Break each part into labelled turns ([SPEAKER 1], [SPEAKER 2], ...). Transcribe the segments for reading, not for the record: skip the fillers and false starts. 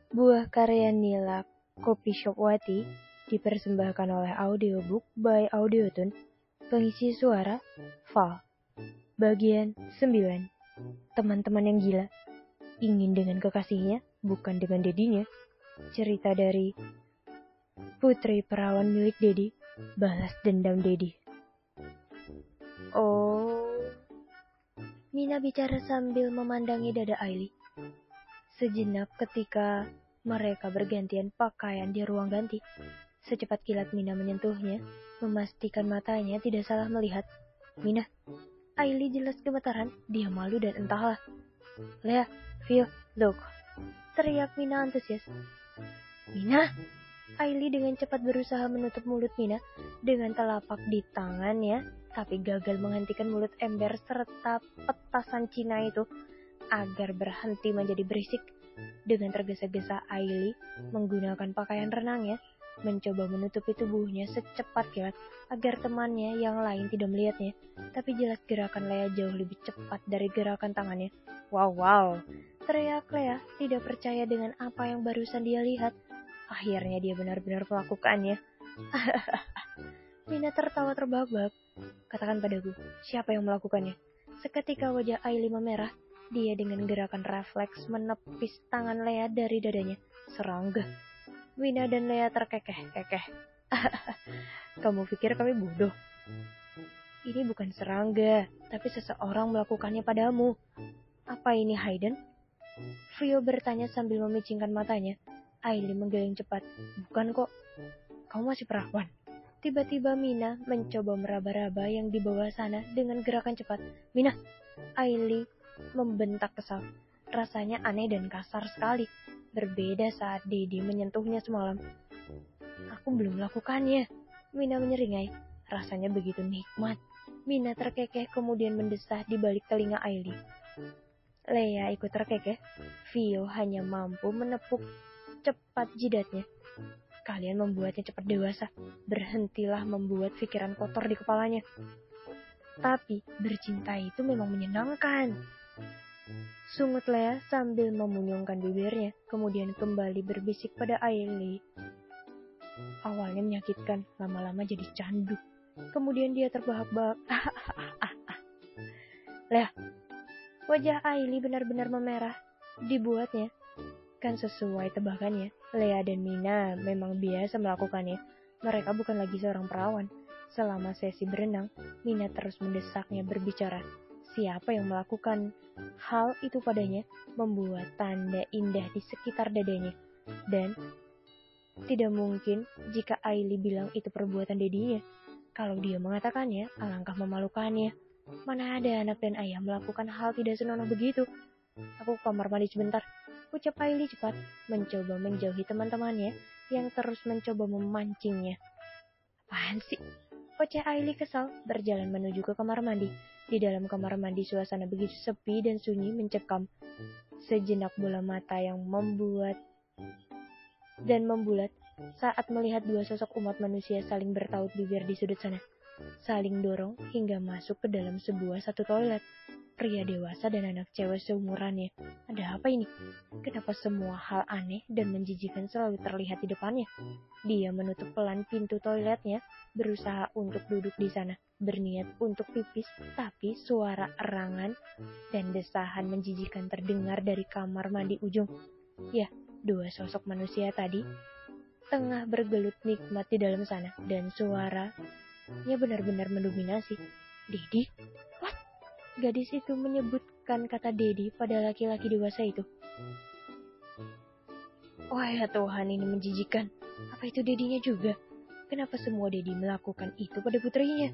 [SPEAKER 1] Buah karya Nila Kopisokwati dipersembahkan oleh Audiobook by Audiotune. Pengisi suara Val. Bagian 9. Teman-teman yang gila. Ingin dengan kekasihnya, bukan dengan dedinya. Cerita dari Putri Perawan milik Dedi. Balas dendam Dedi. Oh, Mina bicara sambil memandangi dada Aili. Sejenak ketika mereka bergantian pakaian di ruang ganti. Secepat kilat Mina menyentuhnya, memastikan matanya tidak salah melihat. Mina, Aili jelas gemetaran, dia malu dan entahlah. Lea, Vio, look, teriak Mina antusias. Mina, Aili dengan cepat berusaha menutup mulut Mina dengan telapak di tangannya, tapi gagal menghentikan mulut ember serta petasan Cina itu agar berhenti menjadi berisik. Dengan tergesa-gesa Aili menggunakan pakaian renangnya, mencoba menutupi tubuhnya secepat kilat agar temannya yang lain tidak melihatnya. Tapi jelas gerakan Lea jauh lebih cepat dari gerakan tangannya. Wow, teriak Lea tidak percaya dengan apa yang barusan dia lihat. Akhirnya dia benar-benar melakukannya. Mina tertawa terbahak-bahak. Katakan padaku, siapa yang melakukannya? Seketika wajah Aili memerah. Dia dengan gerakan refleks menepis tangan Lea dari dadanya. Serangga. Mina dan Lea terkekeh-kekeh. Kamu pikir kami bodoh? Ini bukan serangga, tapi seseorang melakukannya padamu. Apa ini Hayden? Vio bertanya sambil memicingkan matanya. Aili menggeleng cepat. Bukan kok. Kamu masih perawan. Tiba-tiba Mina mencoba meraba-raba yang di bawah sana dengan gerakan cepat. Mina, Aili membentak kesal. Rasanya aneh dan kasar sekali. Berbeda saat Dedi menyentuhnya semalam. Aku belum melakukannya. Mina menyeringai. Rasanya begitu nikmat. Mina terkekeh kemudian mendesah di balik telinga Aili. Lea ikut terkekeh. Vio hanya mampu menepuk cepat jidatnya. Kalian membuatnya cepat dewasa. Berhentilah membuat pikiran kotor di kepalanya. Tapi bercinta itu memang menyenangkan. Sungut Lea sambil memunyungkan bibirnya, kemudian kembali berbisik pada Aili. Awalnya menyakitkan, lama-lama jadi candu. Kemudian dia terbahak-bahak. Lea, wajah Aili benar-benar memerah. Dibuatnya. Kan sesuai tebakannya, Lea dan Mina memang biasa melakukannya. Mereka bukan lagi seorang perawan. Selama sesi berenang, Mina terus mendesaknya berbicara. Siapa yang melakukan hal itu padanya, membuat tanda indah di sekitar dadanya. Dan tidak mungkin jika Aili bilang itu perbuatan dedinya. Kalau dia mengatakannya, alangkah memalukannya. Mana ada anak dan ayah melakukan hal tidak senonoh begitu. Aku ke kamar mandi sebentar, ucap Aili cepat, mencoba menjauhi teman-temannya yang terus mencoba memancingnya. Apaan sih? Oceh Aili kesal, berjalan menuju ke kamar mandi. Di dalam kamar mandi suasana begitu sepi dan sunyi mencekam. Sejenak bola mata yang membuat dan membulat saat melihat dua sosok umat manusia saling bertaut bibir di sudut sana. Saling dorong hingga masuk ke dalam sebuah satu toilet. Pria dewasa dan anak cewek seumurannya. Ada apa ini? Kenapa semua hal aneh dan menjijikan selalu terlihat di depannya? Dia menutup pelan pintu toiletnya, berusaha untuk duduk di sana, berniat untuk pipis, tapi suara erangan dan desahan menjijikan terdengar dari kamar mandi ujung. Ya, dua sosok manusia tadi tengah bergelut nikmat di dalam sana, dan suaranya benar-benar mendominasi. Dedi? What? Gadis itu menyebutkan kata Dedi pada laki-laki dewasa itu. Oh ya Tuhan, ini menjijikan. Apa itu Dedinya juga? Kenapa semua Dedi melakukan itu pada putrinya?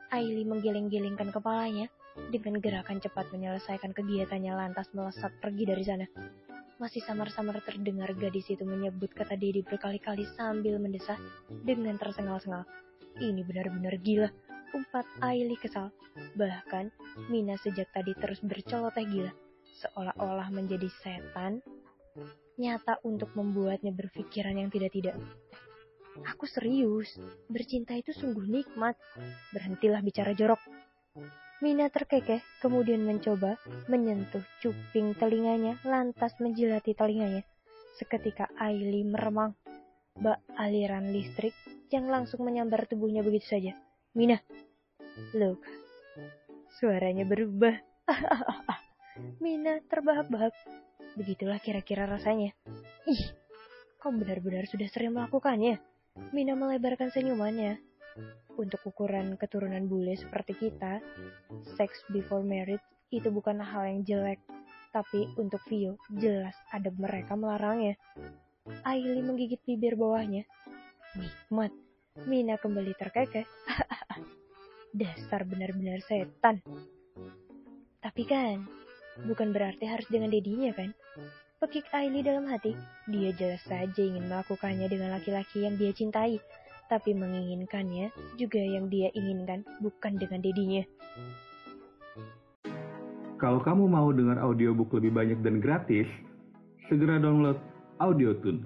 [SPEAKER 1] Aili menggeleng-gelengkan kepalanya. Dengan gerakan cepat menyelesaikan kegiatannya lantas melesat pergi dari sana. Masih samar-samar terdengar gadis itu menyebut kata Dedi berkali-kali sambil mendesah dengan tersengal-sengal. Ini benar-benar gila, umpat Aili kesal. Bahkan Mina sejak tadi terus berceloteh gila, seolah-olah menjadi setan nyata untuk membuatnya berpikiran yang tidak-tidak. Aku serius, bercinta itu sungguh nikmat. Berhentilah bicara jorok. Mina terkekeh, kemudian mencoba menyentuh cuping telinganya, lantas menjilati telinganya. Seketika Aili meremang, bak aliran listrik yang langsung menyambar tubuhnya begitu saja. Mina, look, suaranya berubah. Mina terbahak-bahak. Begitulah kira-kira rasanya. Ih, kau benar-benar sudah sering melakukannya. Mina melebarkan senyumannya. Untuk ukuran keturunan bule seperti kita, sex before marriage itu bukan hal yang jelek. Tapi untuk Vio, jelas ada mereka melarangnya. Aili menggigit bibir bawahnya. Nikmat. Mina kembali terkekeh. Dasar benar-benar setan. Tapi kan, bukan berarti harus dengan dedinya kan? Pekik Aili dalam hati. Dia jelas saja ingin melakukannya dengan laki-laki yang dia cintai. Tapi menginginkannya juga yang dia inginkan, bukan dengan dedinya.
[SPEAKER 2] Kalau kamu mau dengar audiobook lebih banyak dan gratis, segera download Audiotune.